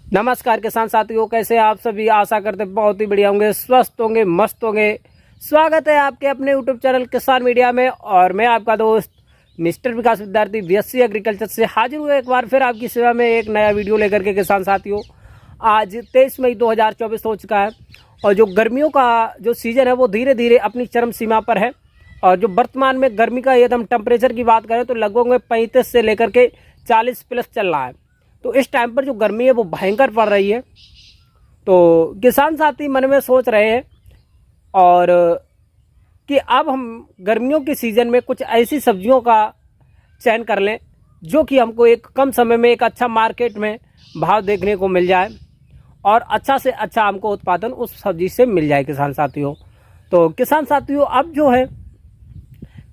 नमस्कार किसान साथियों, कैसे हैं आप सभी। आशा करते बहुत ही बढ़िया होंगे, स्वस्थ होंगे, मस्त होंगे। स्वागत है आपके अपने यूट्यूब चैनल किसान मीडिया में। और मैं आपका दोस्त मिस्टर विकास विद्यार्थी बीएससी एग्रीकल्चर से हाजिर हुआ एक बार फिर आपकी सेवा में एक नया वीडियो लेकर के। किसान साथियों, आज 23 मई 2024 हो चुका है और जो गर्मियों का जो सीज़न है वो धीरे धीरे अपनी चरम सीमा पर है। और जो वर्तमान में गर्मी का एकदम टेम्परेचर की बात करें तो लगभग में 35 से लेकर के 40 प्लस चल रहा है। तो इस टाइम पर जो गर्मी है वो भयंकर पड़ रही है। तो किसान साथी मन में सोच रहे हैं और कि अब हम गर्मियों के सीज़न में कुछ ऐसी सब्जियों का चयन कर लें जो कि हमको एक कम समय में एक अच्छा मार्केट में भाव देखने को मिल जाए और अच्छा से अच्छा हमको उत्पादन उस सब्जी से मिल जाए। किसान साथियों, तो किसान साथियों, अब जो है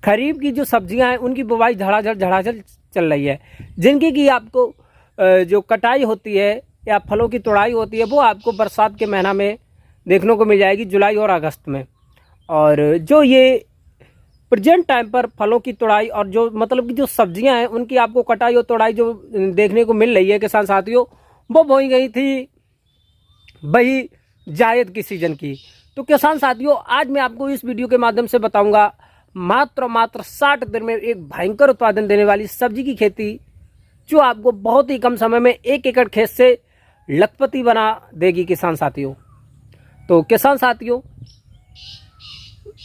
खरीफ की जो सब्जियां हैं उनकी बुवाई झड़ाझड़ चल रही है, जिनकी कि आपको जो कटाई होती है या फलों की तोड़ाई होती है वो आपको बरसात के महीना में देखने को मिल जाएगी, जुलाई और अगस्त में। और जो ये प्रेजेंट टाइम पर फलों की तोड़ाई और जो मतलब कि जो सब्जियां हैं उनकी आपको कटाई और तोड़ाई जो देखने को मिल रही है किसान साथियों, वो बोई गई थी वही जायद की सीज़न की। तो किसान साथियों, आज मैं आपको इस वीडियो के माध्यम से बताऊंगा मात्र 60 दिन में एक भयंकर उत्पादन देने वाली सब्जी की खेती जो आपको बहुत ही कम समय में 1 एकड़ खेत से लखपति बना देगी। किसान साथियों, तो किसान साथियों,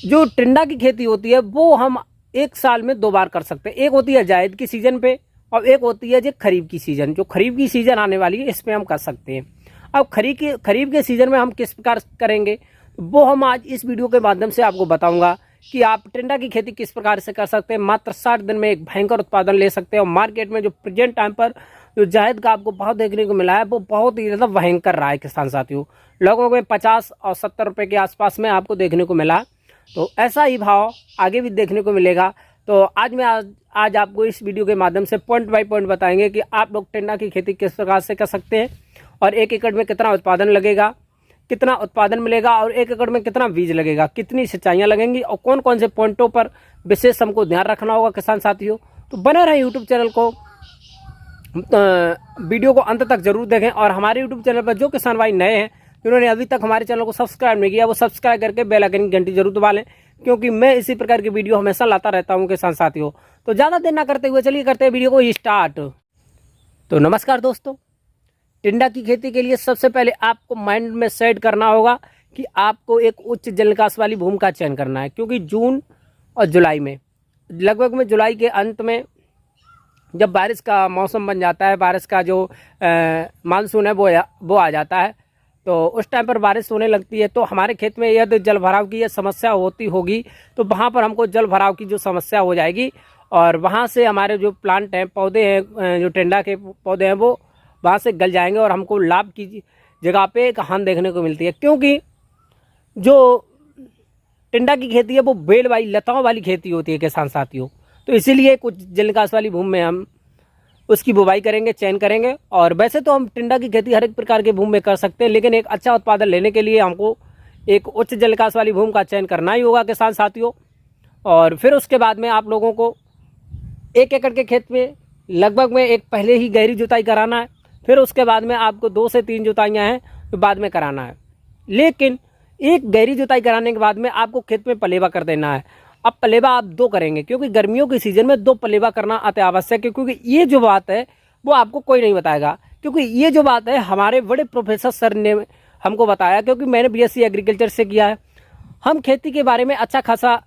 जो टिंडा की खेती होती है वो हम एक साल में 2 बार कर सकते हैं। एक होती है जायद की सीज़न पे और एक होती है जो खरीफ की सीज़न। जो खरीफ की सीज़न आने वाली है इसमें हम कर सकते हैं। अब खरीफ के सीज़न में हम किस प्रकार करेंगे वो हम आज इस वीडियो के माध्यम से आपको बताऊंगा कि आप टिंडा की खेती किस प्रकार से कर सकते हैं। मात्र 60 दिन में एक भयंकर उत्पादन ले सकते हैं और मार्केट में जो प्रेजेंट टाइम पर जो जायद का आपको भाव देखने को मिला है वो बहुत ही ज़्यादा भयंकर रहा है। किसान साथियों, लगभग में 50 और 70 रुपये के आसपास में आपको देखने को मिला। तो ऐसा ही भाव आगे भी देखने को मिलेगा। तो आज आपको इस वीडियो के माध्यम से पॉइंट बाय पॉइंट बताएंगे कि आप लोग टिंडा की खेती किस प्रकार से कर सकते हैं और 1 एकड़ में कितना उत्पादन लगेगा, कितना उत्पादन मिलेगा और 1 एकड़ में कितना बीज लगेगा, कितनी सिंचाइयाँ लगेंगी और कौन कौन से पॉइंटों पर विशेष हमको ध्यान रखना होगा। किसान साथियों, तो बने रहें यूट्यूब चैनल को, वीडियो को अंत तक जरूर देखें। और हमारे यूट्यूब चैनल पर जो किसान भाई नए हैं जिन्होंने अभी तक हमारे चैनल को सब्सक्राइब नहीं किया वो सब्सक्राइब करके बेल आइकन की घंटी जरूर दबा लें, क्योंकि मैं इसी प्रकार की वीडियो हमेशा लाता रहता हूँ। किसान साथियों, तो ज़्यादा देर ना करते हुए चलिए करते हैं वीडियो को स्टार्ट। तो नमस्कार दोस्तों, टिंडा की खेती के लिए सबसे पहले आपको माइंड में सेट करना होगा कि आपको एक उच्च जल निकास वाली भूमि का चयन करना है, क्योंकि जून और जुलाई में लगभग में जुलाई के अंत में जब बारिश का मौसम बन जाता है, बारिश का जो मानसून है वो आ जाता है, तो उस टाइम पर बारिश होने लगती है। तो हमारे खेत में यदि जल भराव की यह समस्या होगी तो वहाँ पर हमको जल भराव की जो समस्या हो जाएगी और वहाँ से हमारे जो प्लांट हैं, पौधे हैं, जो टिंडा के पौधे हैं वो वहाँ से गल जाएंगे और हमको लाभ की जगह पे एक हानि देखने को मिलती है। क्योंकि जो टिंडा की खेती है वो बेल वाली लताओं वाली खेती होती है किसान साथियों, तो इसीलिए कुछ जल निकास वाली भूमि में हम उसकी बुवाई करेंगे, चयन करेंगे। और वैसे तो हम टिंडा की खेती हर एक प्रकार के भूमि में कर सकते हैं, लेकिन एक अच्छा उत्पादन लेने के लिए हमको एक उच्च जल निकास वाली भूमि का चयन करना ही होगा किसान साथियों। और फिर उसके बाद में आप लोगों को 1 एकड़ के खेत में लगभग में एक पहले ही गहरी जुताई कराना है, फिर उसके बाद में आपको 2 से 3 जुताइयाँ हैं तो बाद में कराना है। लेकिन एक गहरी जुताई कराने के बाद में आपको खेत में पलेवा कर देना है। अब पलेवा आप 2 करेंगे, क्योंकि गर्मियों की सीज़न में 2 पलेवा करना अति आवश्यक है। क्योंकि ये जो बात है वो आपको कोई नहीं बताएगा, क्योंकि ये जो बात है हमारे बड़े प्रोफेसर सर ने हमको बताया, क्योंकि मैंने बीएससी एग्रीकल्चर से किया है। हम खेती के बारे में अच्छा खासा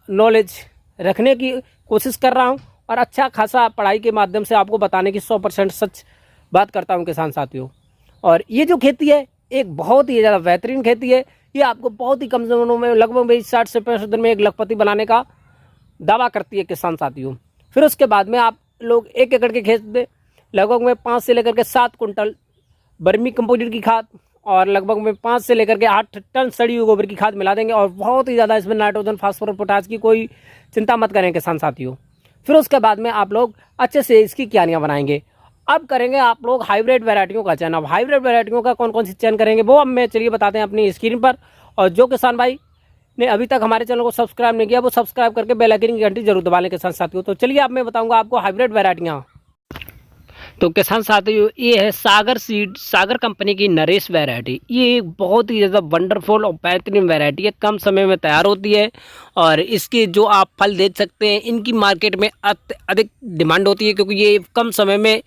नॉलेज रखने की कोशिश कर रहा हूँ और अच्छा खासा पढ़ाई के माध्यम से आपको बताने की 100% सच बात करता हूँ किसान साथियों। और ये जो खेती है एक बहुत ही ज़्यादा बेहतरीन खेती है। ये आपको बहुत ही कम दिनों में लगभग 60 से 65 दिन में एक लखपति बनाने का दावा करती है किसान साथियों। फिर उसके बाद में आप लोग 1 एकड़ के खेत में लगभग में 5 से लेकर के 7 कुंटल वर्मी कंपोजिट की खाद और लगभग में 5 से लेकर के 8 टन सड़ी हुई गोबर की खाद मिला देंगे। और बहुत ही ज़्यादा इसमें नाइट्रोजन, फास्फोरस, पोटास की कोई चिंता मत करें किसान साथियों। फिर उसके बाद में आप लोग अच्छे से इसकी क्यारियाँ बनाएंगे। अब करेंगे आप लोग हाइब्रिड वैरायटियों का चयन। अब हाइब्रिड वैरायटियों का कौन कौन सी चयन करेंगे वो अब मैं चलिए बताते हैं अपनी स्क्रीन पर। और जो किसान भाई ने अभी तक हमारे चैनल को सब्सक्राइब नहीं किया वो सब्सक्राइब करके बेल आइकन की घंटी जरूर दबा लें किसान साथियों। तो चलिए अब मैं बताऊंगा आपको हाइब्रिड वैरायटियाँ। तो किसान साथियों, ये है सागर सीड, सागर कंपनी की नरेश वैरायटी। ये एक बहुत ही ज़्यादा वंडरफुल और बेहतरीन वैरायटी है, कम समय में तैयार होती है और इसके जो आप फल देख सकते हैं, इनकी मार्केट में अधिक डिमांड होती है, क्योंकि ये कम समय में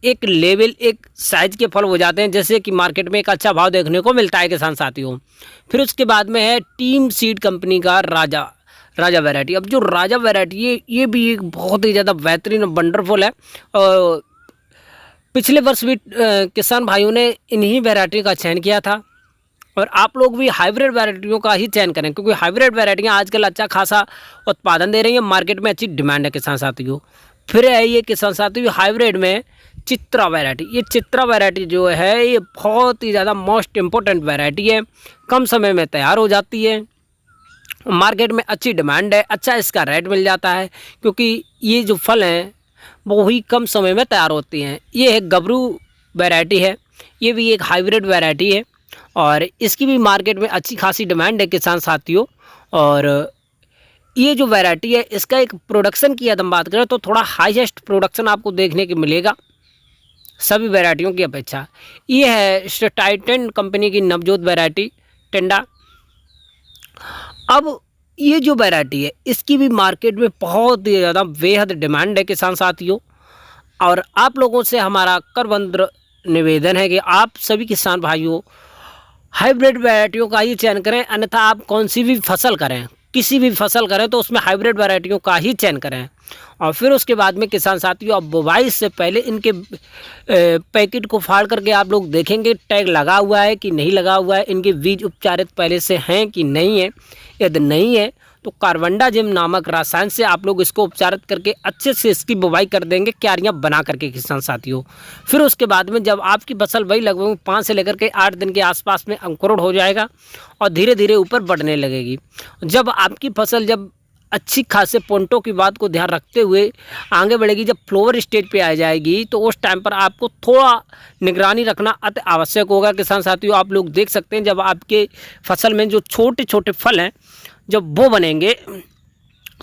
एक लेवल, एक साइज के फल हो जाते हैं, जैसे कि मार्केट में एक अच्छा भाव देखने को मिलता है किसान साथियों। फिर उसके बाद में है टीम सीड कंपनी का राजा वैरायटी। अब जो राजा वैरायटी है, ये भी एक बहुत ही ज़्यादा बेहतरीन और वंडरफुल है। और पिछले वर्ष भी किसान भाइयों ने इन्हीं वैरायटी का चयन किया था, और आप लोग भी हाइब्रिड वैरायटियों का ही चयन करें, क्योंकि हाइब्रिड वैरायटियाँ आजकल अच्छा खासा उत्पादन दे रही हैं, मार्केट में अच्छी डिमांड है किसान साथियों। फिर है ये किसान साथियों हाइब्रिड में चित्रा वैरायटी। ये चित्रा वैरायटी जो है, ये बहुत ही ज़्यादा मोस्ट इम्पोर्टेंट वैरायटी है, कम समय में तैयार हो जाती है, मार्केट में अच्छी डिमांड है, अच्छा इसका रेट मिल जाता है, क्योंकि ये जो फल हैं वो ही कम समय में तैयार होती हैं। ये है गबरू वैरायटी है, ये भी एक हाइब्रिड वैरायटी है और इसकी भी मार्केट में अच्छी खासी डिमांड है किसान साथियों। और ये जो वैरायटी है, इसका एक प्रोडक्शन की यदि हम बात करें तो थोड़ा हाईएस्ट प्रोडक्शन आपको देखने को मिलेगा सभी वैरायटियों की अपेक्षा। ये है टाइटन कंपनी की नवजोत वैरायटी टेंडा। अब ये जो वैरायटी है, इसकी भी मार्केट में बहुत ही ज़्यादा बेहद डिमांड है किसान साथियों। और आप लोगों से हमारा करबंद निवेदन है कि आप सभी किसान भाइयों हाइब्रिड वैरायटियों का ही चयन करें, अन्यथा आप कौन सी भी फसल करें, किसी भी फसल करें तो उसमें हाइब्रिड वैरायटियों का ही चयन करें। और फिर उसके बाद में किसान साथियों, अब बुवाई से पहले इनके पैकेट को फाड़ करके आप लोग देखेंगे टैग लगा हुआ है कि नहीं लगा हुआ है, इनके बीज उपचारित पहले से हैं कि नहीं है। यदि नहीं है तो कार्बेंडाजिम नामक रसायन से आप लोग इसको उपचारित करके अच्छे से इसकी बुवाई कर देंगे, क्यारियाँ बना करके किसान साथियों। फिर उसके बाद में जब आपकी फसल वही लगभग 5 से लेकर के 8 दिन के आसपास में अंकुरण हो जाएगा और धीरे धीरे ऊपर बढ़ने लगेगी। जब आपकी फसल जब अच्छी खासे पोंटो की बात को ध्यान रखते हुए आगे बढ़ेगी, जब फ्लोवर स्टेज पे आ जाएगी, तो उस टाइम पर आपको थोड़ा निगरानी रखना अति आवश्यक होगा किसान साथियों। आप लोग देख सकते हैं जब आपके फसल में जो छोटे छोटे फल हैं जब वो बनेंगे,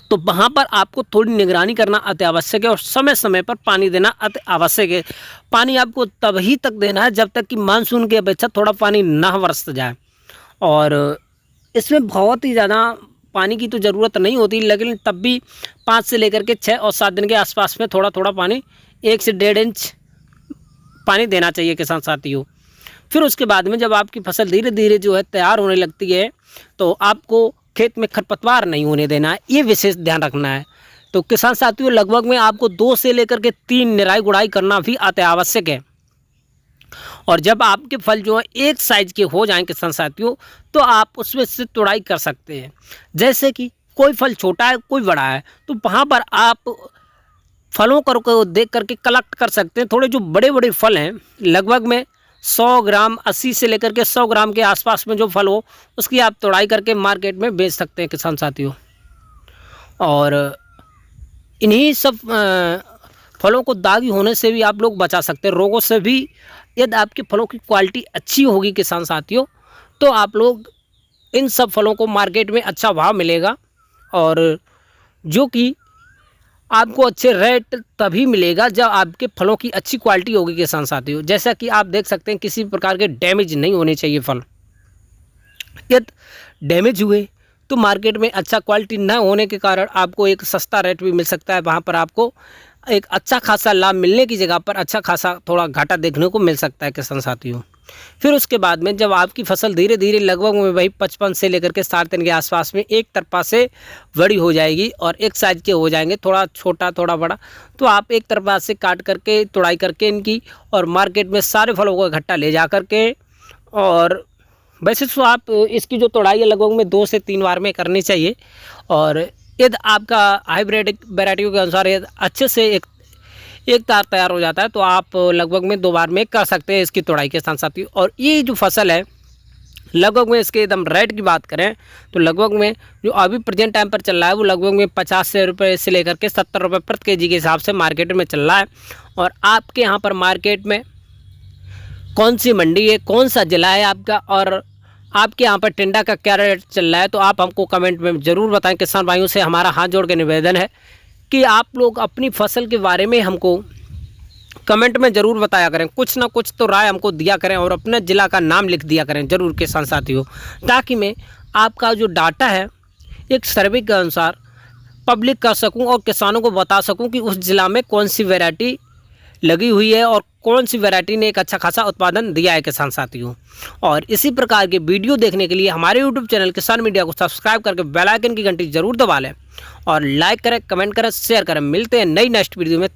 तो वहाँ पर आपको थोड़ी निगरानी करना अति आवश्यक है और समय समय पर पानी देना अति आवश्यक है। पानी आपको तभी तक देना है जब तक कि मानसून की अपेक्षा थोड़ा पानी ना बरस जाए। और इसमें बहुत ही ज़्यादा पानी की तो ज़रूरत नहीं होती, लेकिन तब भी 5 से लेकर के 6 और 7 दिन के आसपास में थोड़ा थोड़ा पानी 1 से 1.5 इंच पानी देना चाहिए किसान साथियों। फिर उसके बाद में जब आपकी फसल धीरे धीरे जो है तैयार होने लगती है, तो आपको खेत में खरपतवार नहीं होने देना है, ये विशेष ध्यान रखना है। तो किसान साथियों लगभग में आपको 2 से लेकर के 3 निराई गुड़ाई करना भी अति आवश्यक है। और जब आपके फल जो है एक साइज के हो जाएं किसान साथियों, तो आप उसमें से तुड़ाई कर सकते हैं। जैसे कि कोई फल छोटा है कोई बड़ा है, तो वहाँ पर आप फलों को देख करके कलेक्ट कर सकते हैं। थोड़े जो बड़े बड़े फल हैं लगभग में 100 ग्राम 80 से लेकर के 100 ग्राम के आसपास में जो फल हो, उसकी आप तुड़ाई करके मार्केट में बेच सकते हैं किसान साथियों। और इन्हीं सब फलों को दागी होने से भी आप लोग बचा सकते हैं, रोगों से भी। यदि आपके फलों की क्वालिटी अच्छी होगी किसान साथियों, तो आप लोग इन सब फलों को मार्केट में अच्छा भाव मिलेगा, और जो कि आपको अच्छे रेट तभी मिलेगा जब आपके फलों की अच्छी क्वालिटी होगी किसान साथियों। जैसा कि आप देख सकते हैं किसी प्रकार के डैमेज नहीं होने चाहिए फल। यदि डैमेज हुए तो मार्केट में अच्छा क्वालिटी न होने के कारण आपको एक सस्ता रेट भी मिल सकता है, वहाँ पर आपको एक अच्छा खासा लाभ मिलने की जगह पर अच्छा खासा थोड़ा घाटा देखने को मिल सकता है किसान साथियों। फिर उसके बाद में जब आपकी फसल धीरे धीरे लगभग में वही 55 से लेकर के 60 दिन के आसपास में एक तरफा से बड़ी हो जाएगी और एक साइज के हो जाएंगे, थोड़ा छोटा थोड़ा बड़ा, तो आप एक तरफा से काट करके तुड़ाई करके इनकी और मार्केट में सारे फलों को इकट्ठा ले जा करके, और वैसे तो आप इसकी जो तुड़ाई है लगभग में 2 से 3 बार में करनी चाहिए। और यदि आपका हाइब्रिड वैरायटियों के अनुसार यदि अच्छे से एक तार तैयार हो जाता है, तो आप लगभग में 2 बार में कर सकते हैं इसकी तुड़ाई के साथ साथ ही। और ये जो फसल है लगभग में इसके एकदम रेट की बात करें तो लगभग में जो अभी प्रेजेंट टाइम पर चल रहा है वो लगभग में 50 रुपये से लेकर के 70 रुपये प्रति केजी के हिसाब से मार्केट में चल रहा है। और आपके यहाँ पर मार्केट में कौन सी मंडी है, कौन सा जिला है आपका, और आपके यहाँ पर टेंडा का क्या रेट चल रहा है, तो आप हमको कमेंट में ज़रूर बताएं। किसान भाइयों से हमारा हाथ जोड़ के निवेदन है कि आप लोग अपनी फसल के बारे में हमको कमेंट में ज़रूर बताया करें, कुछ ना कुछ तो राय हमको दिया करें और अपने ज़िला का नाम लिख दिया करें ज़रूर किसान साथियों, ताकि मैं आपका जो डाटा है एक सर्वे के अनुसार पब्लिक कर सकूं और किसानों को बता सकूं कि उस ज़िला में कौन सी वैरायटी लगी हुई है और कौन सी वैरायटी ने एक अच्छा खासा उत्पादन दिया है किसान साथियों। और इसी प्रकार के वीडियो देखने के लिए हमारे यूट्यूब चैनल किसान मीडिया को सब्सक्राइब करके बेल आइकन की घंटी जरूर दबा लें और लाइक करें, कमेंट करें, शेयर करें। मिलते हैं नई नेक्स्ट वीडियो में।